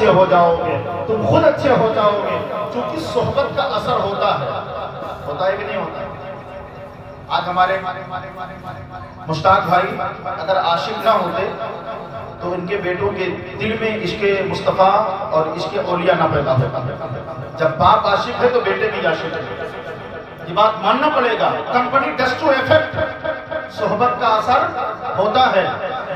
اچھے ہو جاؤ گے، تم خود اچھے ہو جاؤ گے، چونکہ صحبت کا اثر ہوتا ہے کہ نہیں ہوتا؟ آج ہمارے مشتاق بھائی اگر عاشق نہ ہوتے تو ان کے بیٹوں کے دل میں عشق مصطفیٰ اور عشق اولیاء نہ پیدا ہوتا۔ جب باپ عاشق ہے تو بیٹے بھی عاشق ہے، یہ بات ماننا پڑے گا۔ کمپنی ڈس ٹو ایفیکٹ، صحبت کا اثر ہوتا ہے،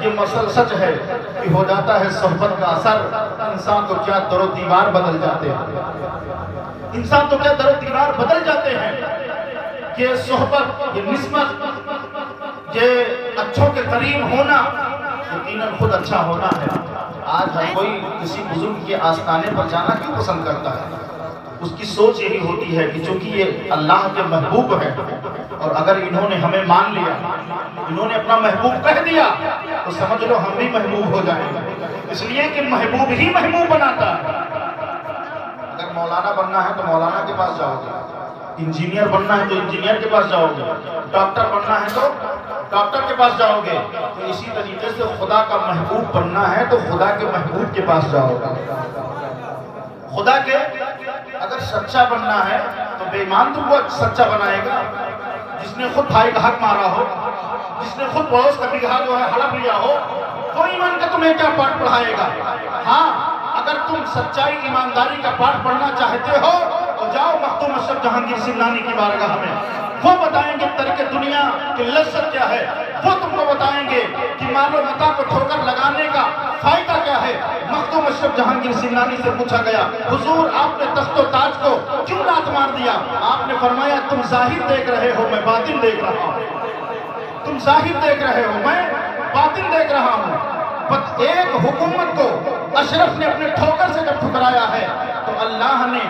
یہ مسئلہ سچ ہے کہ ہو جاتا ہے صحبت کا اثر، انسان تو کیا در و دیوار بدل جاتے ہیں، انسان تو کیا در و دیوار بدل جاتے ہیں۔ یہ صحبت، یہ نسبت، یہ اچھوں کے قریب ہونا یقیناً خود اچھا ہونا ہے۔ آج ہر کوئی کسی بزرگ کے آستانے پر جانا کیوں پسند کرتا ہے؟ اس کی سوچ یہی ہوتی ہے کہ چونکہ یہ اللہ کے محبوب ہیں اور اگر انہوں نے ہمیں مان لیا، انہوں نے اپنا محبوب کہہ دیا تو سمجھ لو ہم بھی محبوب ہو جائیں گے، اس لیے کہ محبوب ہی محبوب بناتا ہے۔ اگر مولانا بننا ہے تو مولانا کے پاس جاؤ گے، انجینئر بننا ہے تو انجینئر کے پاس جاؤ گے، ڈاکٹر بننا ہے تو ڈاکٹر کے پاس جاؤ گے۔ تو اسی طریقے سے خدا کا محبوب بننا ہے تو خدا کے محبوب کے پاس جاؤ گے۔ خدا کے اگر سچا بننا ہے تو بے ایمان تم کو سچا بنائے گا، جس نے خود بھائی کا حق مارا ہو، جس نے خود پڑوس کا بگہا جو ہے ہڑپ لیا ہو، وہ ایمان کا تمہیں کیا پاٹ پڑھائے گا؟ ہاں، اگر تم سچائی ایمانداری کا پاٹ پڑھنا چاہتے ہو تو جاؤ مختوم اشرف جہانگیر سمنانی کی بارگاہ میں، وہ بتائیں گے ترک دنیا کی لذت کیا ہے، وہ تم کو بتائیں گے کہ مال و متاع کو ٹھوکر لگانے کا فائدہ کیا ہے۔ مختوم اشرف جہانگیر سمنانی سے پوچھا گیا، حضور آپ نے تخت و تاج کو کیوں لات مار دیا؟ آپ نے فرمایا تم ظاہر دیکھ رہے ہو، میں باطن دیکھ رہا ہوں۔ تم ظاہر دیکھ رہے ہو، میں باطن دیکھ رہا ہوں۔ بس ایک حکومت کو اشرف نے اپنے ٹھوکر سے جب ٹھکرایا ہے تو اللہ نے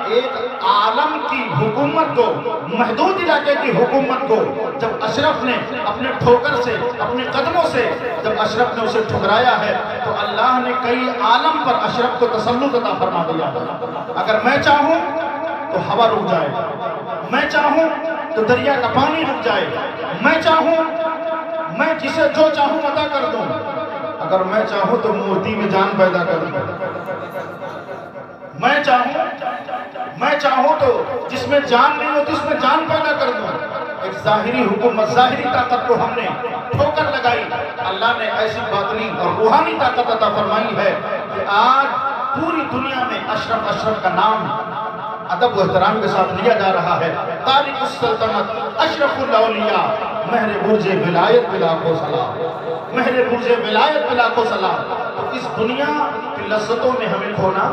ایک عالم کی حکومت کو، محدود علاقے کی حکومت کو جب اشرف نے اپنے ٹھوکر سے، اپنے قدموں سے جب اشرف نے اسے ٹھکرایا ہے تو اللہ نے کئی عالم پر اشرف کو تسلط عطا فرما دیا۔ اگر میں چاہوں تو ہوا رک جائے، میں چاہوں تو دریا کا پانی رک جائے، میں چاہوں میں جسے جو چاہوں عطا کر دوں، اگر میں چاہوں تو مورتی میں جان پیدا کر دوں، میں چاہوں تو جس میں جان نہیں ہوتی اس میں جان پیدا کر دوں۔ ایک ظاہری حکومت، ظاہری طاقت کو ہم نے ٹھوکر لگائی، اللہ نے ایسی باطنی اور روحانی طاقت عطا فرمائی ہے کہ آج پوری دنیا میں اشرف کا نام ادب و احترام کے ساتھ لیا جا رہا ہے۔ تاریخ السلطنت اشرف الاولیاء، مہر برج ولایت بلا کو سلام، مہر برج ولایت بلا کو سلام۔ تو اس دنیا کی لذتوں میں ہمیں کھونا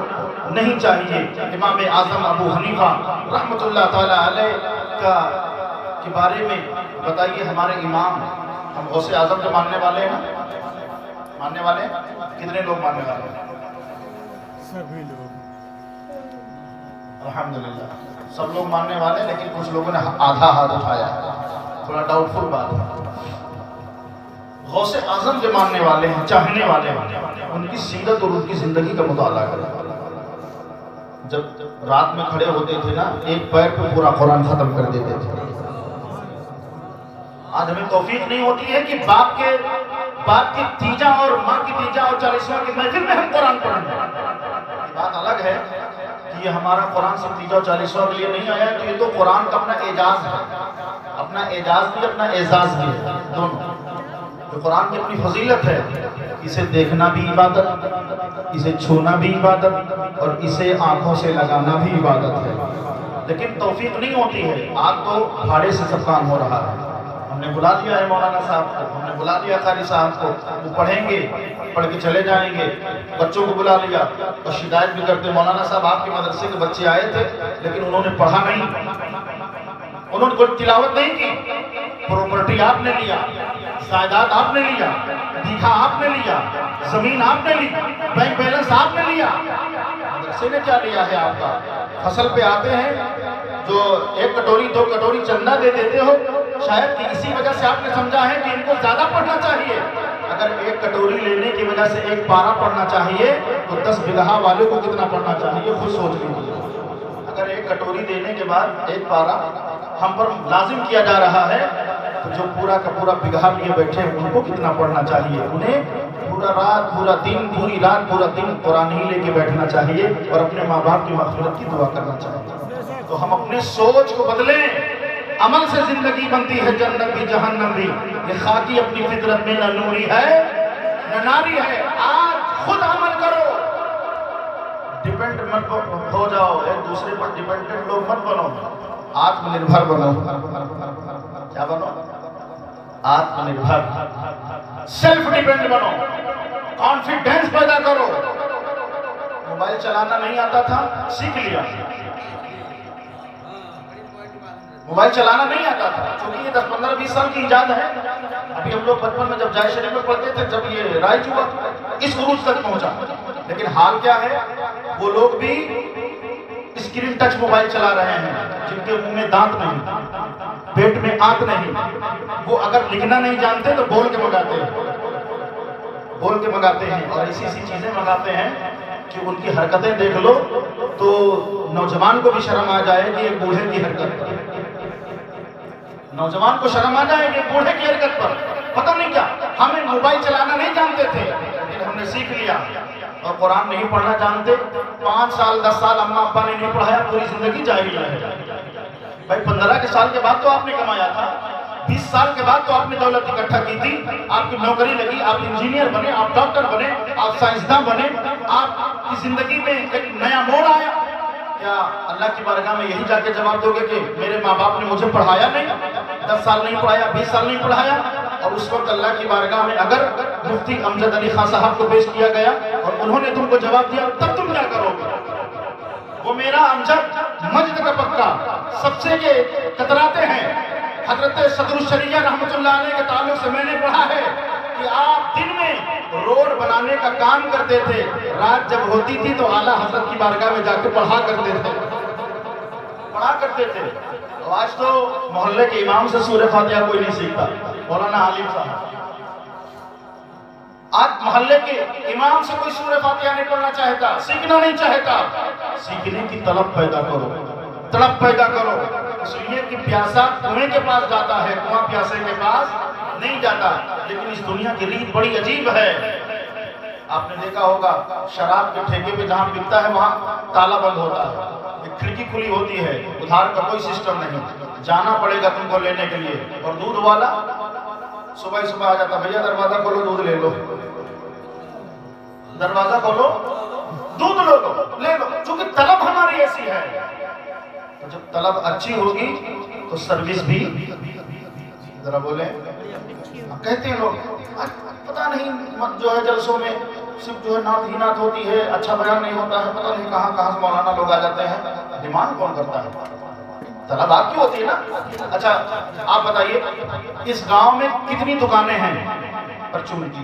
نہیں چاہیے۔ امام اعظم ابو حنیفہ رحمۃ اللہ تعالیٰ علیہ کے بارے میں بتائیے، ہمارے امام، ہم غوث اعظم کے ماننے والے ہیں نا؟ ماننے والے ہیں؟ کتنے لوگ ماننے والے ہیں؟ سبھی لوگ الحمدللہ سب لوگ ماننے والے ہیں، لیکن کچھ لوگوں نے آدھا ہاتھ اٹھایا، تھوڑا ڈاؤٹ فل بات ہے۔ غوث اعظم کے ماننے والے ہیں، چاہنے والے ہیں، ان کی سیرت اور ان کی زندگی کا مطالعہ کریں۔ جب رات میں کھڑے ہوتے تھے نا، ایک پیر پہ پورا قرآن ختم کر دیتے تھے۔ آج ہمیں توفیق نہیں ہوتی ہے کہ باپ کی تیجا اور ماں کی تیجا اور 40واں کی محفل میں ہم قرآن پڑھیں۔ بات الگ ہے کہ یہ ہمارا قرآن صرف تیجا اور 40واں کے لیے نہیں آیا، تو یہ تو قرآن کا اپنا اعجاز ہے، اپنا اعجاز بھی، اپنا اعزاز بھی ہے، دونوں۔ تو قرآن کی اپنی فضیلت ہے، اسے دیکھنا بھی عبادت، اسے چھونا بھی عبادت، اور اسے آنکھوں سے لگانا بھی عبادت ہے۔ لیکن توفیق نہیں ہوتی ہے، آج تو بھاڑے سے سب کام ہو رہا ہے۔ ہم نے بلا دیا ہے مولانا صاحب کو، ہم نے بلا دیا قاری صاحب کو، وہ پڑھیں گے، پڑھ کے چلے جائیں گے، بچوں کو بلا لیا اور شکایت بھی کرتے، مولانا صاحب آپ کے مدرسے کے بچے آئے تھے لیکن انہوں نے پڑھا نہیں، انہوں نے کوئی تلاوت نہیں کی، پراپرٹی آپ نے لیا، جائیداد آپ نے لیا، بیگھا آپ نے لیا، زمین آپ نے لی، بینک بیلنس آپ نے لیا، مدرسے نے کیا لیا ہے آپ کا؟ فصل پہ آتے ہیں جو 1 کٹوری 2 کٹوری چندہ دے دیتے ہو، شاید کہ اسی وجہ سے آپ نے سمجھا ہے کہ ان کو زیادہ پڑھنا چاہیے۔ اگر 1 کٹوری لینے کی وجہ سے 1 پارہ پڑھنا چاہیے تو 10 بیگھا والے کو کتنا پڑھنا چاہیے، خود سوچ لیجیے۔ اگر 1 کٹوری دینے کے بعد 1 پارہ ہم پر لازم کیا جا رہا ہے تو جو پورا کا پورا بیگھا لیے بیٹھے ان کو کتنا پڑھنا چاہیے؟ انہیں پورا رات پورا دن پوری رات پورا دن قرآن ہی لے کے بیٹھنا چاہیے اور اپنے ماں باپ کی مغفرت کی دعا کرنا چاہیے. تو ہم اپنے سوچ کو بدلیں. عمل سے زندگی بنتی ہے جنت بھی جہنم بھی. یہ خاکی اپنی فطرت میں نہ نوری ہے نہ ناری ہے. آج خود عمل کرو. ڈیپینڈ مت ہو جاؤ, ایک دوسرے پر ڈیپینڈنٹ لوگ مت بنو. آتم نربھر بنو. کیا بنو؟ آتم نربھر, سیلف ڈیپینڈ بنو, کانفیڈنس پیدا کرو. موبائل چلانا نہیں آتا تھا, سیکھ لیا. موبائل چلانا نہیں آتا تھا چونکہ یہ 10-15-20 سال کی ایجاد ہے. ابھی ہم لوگ بچپن میں جب جائے شریف میں پڑھتے تھے, جب یہ رائج ہوا اس عروج تک پہنچا. لیکن حال کیا ہے, وہ لوگ بھی اسکرین ٹچ موبائل چلا رہے ہیں جن کے منہ میں دانت نہیں, پیٹ میں آنت نہیں. وہ اگر لکھنا نہیں جانتے تو بول کے منگاتے ہیں, اور ایسی چیزیں منگاتے ہیں کہ ان کی حرکتیں دیکھ لو تو نوجوان کو بھی شرم آ جائے کہ ایک بوڑھے کی حرکت پر. نوجوان کو شرم آ جائے کہ بوڑھے کی حرکت پر. پتہ نہیں کیا, ہمیں موبائل چلانا نہیں جانتے تھے لیکن ہم نے سیکھ لیا. اور قرآن نہیں پڑھنا جانتے, 5 سال 10 سال اماں ابا نے نہیں پڑھایا, پوری زندگی جاہلیہ ہے. بھائی 15 کے سال کے بعد تو آپ نے کمایا تھا, 20 سال کے بعد تو آپ نے دولت اکٹھا کی تھی, آپ کی نوکری لگی, آپ انجینئر بنے, آپ ڈاکٹر بنے, آپ سائنسداں بنے, آپ کی زندگی میں ایک نیا موڑ آیا. کیا اللہ کی بارگاہ میں یہی جا کے جواب دو گے کہ میرے ماں باپ نے مجھے پڑھایا نہیں, 10 سال نہیں پڑھایا, 20 سال نہیں پڑھایا؟ اور اس وقت اللہ کی بارگاہ میں اگر مفتی امجد علی خان صاحب کو پیش کیا گیا اور انہوں نے تم کو جواب دیا, تب تم کیا کرو گے؟ وہ میرا امجد مجد کا پکا سب سے یہ کتراتے ہیں. حضرت صدر الشریعہ رحمۃ اللہ علیہ کے تعلق سے میں نے پڑھا ہے کہ آپ دن میں روڈ بنانے کا کام کرتے تھے, رات جب ہوتی تھی تو اعلیٰ حضرت کی بارگاہ میں جا کے پڑھا کرتے تھے. آج تو محلے کے امام سے سورہ فاتحہ کوئی نہیں سیکھتا, مولانا عالم صاحب. آج محلے کے امام سے کوئی سورہ فاتحہ نہیں پڑھنا چاہتا, سیکھنا نہیں چاہتا. سیکھنے کی طلب پیدا کرو, طلب پیدا کرو. اس لیے کہ پیاسا کنویں کے پاس جاتا ہے, کنواں پیاسے کے پاس نہیں جاتا. لیکن اس دنیا کی ریت بڑی عجیب ہے. آپ نے دیکھا ہوگا شراب کے ٹھیکے پہ جہاں بکتا ہے وہاں تالا بند ہوتا ہے, ایک کھڑکی کھلی ہوتی ہے, ادھار کا کوئی سسٹم نہیں, جانا پڑے گا تم کو لینے کے لیے. اور دودھ والا صبح ہی صبح آ جاتا, بھیا دروازہ کھولو دودھ لے لو, دروازہ کھولو دودھ لے لو. چونکہ طلب ہماری ایسی ہے. تو جب طلب اچھی ہوگی تو سروس بھی, ذرا بولیں, کہتے ہیں لوگ پتہ نہیں جو ہے جلسوں میں صرف جو ہے نعت ہی نعت ہوتی ہے, اچھا بیان نہیں ہوتا ہے, پتہ نہیں کہاں سے مولانا لوگ آ جاتے ہیں. ڈیمانڈ کون کرتا ہے؟ طلب آپ کی ہوتی ہے نا. اچھا آپ بتائیے اس گاؤں میں کتنی دکانیں ہیں پرچون کی,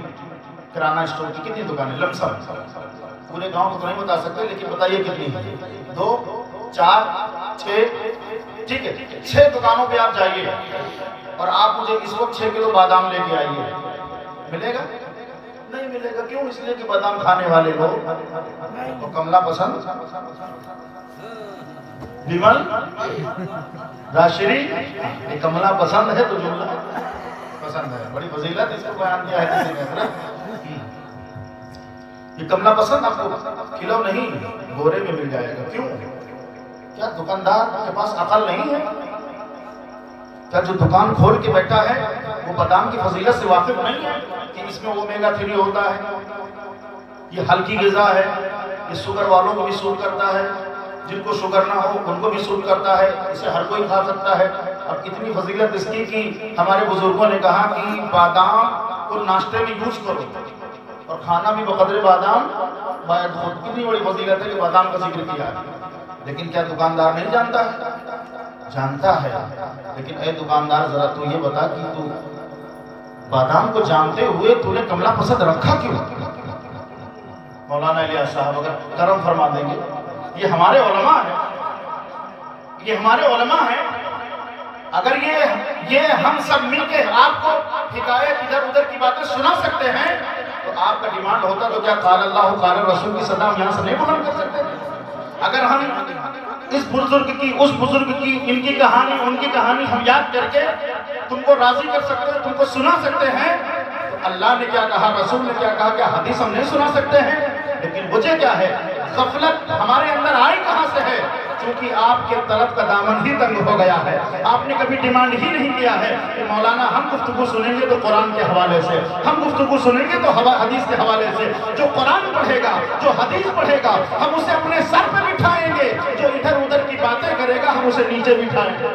کرانہ اسٹور کی کتنی دکانیں؟ لم سم پورے گاؤں کو تو نہیں بتا سکتے لیکن بتائیے کتنی؟ 2 4 6, ٹھیک ہے 6 دکانوں پہ آپ جائیے اور آپ مجھے اس وقت 6 کلو بادام لے کے آئیے, ملے گا؟ نہیں ملے گا. کیوں؟ اس لیے کہ بادام کھانے والے لوگ تو کملا پسند, بیمل راشری, یہ کملا پسند ہے تو جملہ پسند ہے. بڑی فضیلت اس کو بیان کیا ہے کسی نے. یہ کملا پسند آپ کو کلو نہیں گورے میں مل جائے گا. کیوں؟ کیا دکاندار کے پاس عقل نہیں ہے؟ کیا جو دکان کھول کے بیٹھا ہے وہ بادام کی فضیلت سے واقف نہیں ہے کہ اس میں اومیگا 3 ہوتا ہے, یہ ہلکی غذا ہے, یہ شوگر والوں کو بھی سوٹ کرتا ہے, جن کو شوگر نہ ہو ان کو بھی سوٹ کرتا ہے, اسے ہر کوئی کھا سکتا ہے. اب اتنی فضیلت اس کی کہ ہمارے بزرگوں نے کہا کہ بادام کو ناشتے میں یوز کرو اور کھانا بھی بقدر بادام باید خود. کتنی بڑی فضیلت ہے کہ بادام کا ذکر کیا ہے. لیکن کیا دکاندار نہیں جانتا ہے؟ جانتا ہے. لیکن اے دکاندار ذرا تو یہ بتا کہ تو بادام کو جانتے ہوئے تو نے کملا پسند رکھا کیوں؟ مولانا الیاس صاحب اگر کرم فرما دیں گے, یہ ہمارے علماء ہیں, یہ ہمارے علماء ہیں. اگر یہ ہم سب مل کے آپ کو حکایت ادھر ادھر کی باتیں سنا سکتے ہیں تو آپ کا ڈیمانڈ ہوتا تو کیا قال اللہ قال رسول کی صدا ہم یہاں سے نہیں بلند کر سکتے؟ اگر ہم اس بزرگ کی اس بزرگ کی ان کی کہانی ان کی کہانی ہم یاد کر کے تم کو راضی کر سکتے ہیں, تم کو سنا سکتے ہیں, تو اللہ نے کیا کہا، رسول نے کیا کہا، کیا حدیث ہم نہیں سنا سکتے ہیں؟ لیکن مجھے کیا ہے، غفلت ہمارے اندر آئی کہاں سے ہے؟ چونکہ آپ کے طلب کا دامن ہی تنگ ہو گیا ہے۔ آپ نے کبھی ڈیمانڈ ہی نہیں کیا ہے کہ مولانا ہم گفتگو سنیں گے تو قرآن کے حوالے سے، ہم گفتگو سنیں گے تو حدیث کے حوالے سے، جو قرآن پڑھے گا، جو حدیث پڑھے گا، ہم اسے اپنے سر پہ بٹھائیں گے، جو ادھر ادھر کی باتیں کرے گا ہم اسے نیچے بٹھائیں گے۔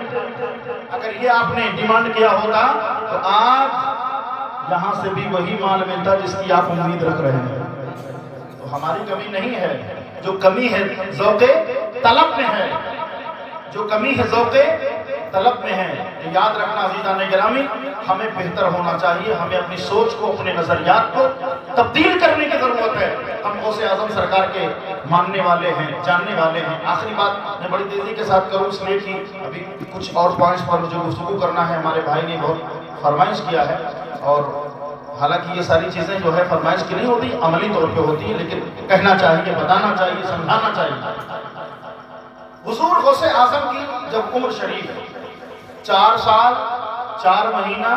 اگر یہ آپ نے ڈیمانڈ کیا ہوتا تو آج یہاں سے بھی وہی مال ملتا جس کی آپ امید رکھ رہے ہیں۔ تو ہماری کمی نہیں ہے، جو کمی ہے ذوق طلب میں ہے، جو کمی ہے ذوق طلب میں ہے۔ تو یاد رکھنا عزیزان گرامی، ہمیں بہتر ہونا چاہیے، ہمیں اپنی سوچ کو، اپنے نظریات کو تبدیل کرنے کی ضرورت ہے۔ ہم غوث اعظم سرکار کے ماننے والے ہیں، جاننے والے ہیں۔ آخری بات میں بڑی تیزی کے ساتھ کروں اس لیے کہ ابھی کچھ اور پوائنٹس پر مجھے گفتگو کرنا ہے، ہمارے بھائی نے بہت فرمائش کیا ہے، اور حالانکہ یہ ساری چیزیں جو ہے فرمائش کی نہیں ہوتی، عملی طور پہ ہوتی ہیں، لیکن کہنا چاہیے، بتانا چاہیے، سمجھانا چاہیے۔ حضور غوث اعظم کی جب عمر شریف 4 سال 4 مہینہ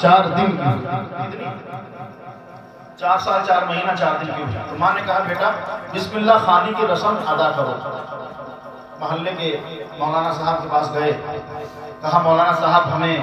4 دن کی، 4 سال 4 مہینہ 4 دن کی ہوئی تو ماں نے کہا بیٹا بسم اللہ خوانی کی رسم ادا کرو۔ محلے کے مولانا صاحب کے پاس گئے، کہا مولانا صاحب ہمیں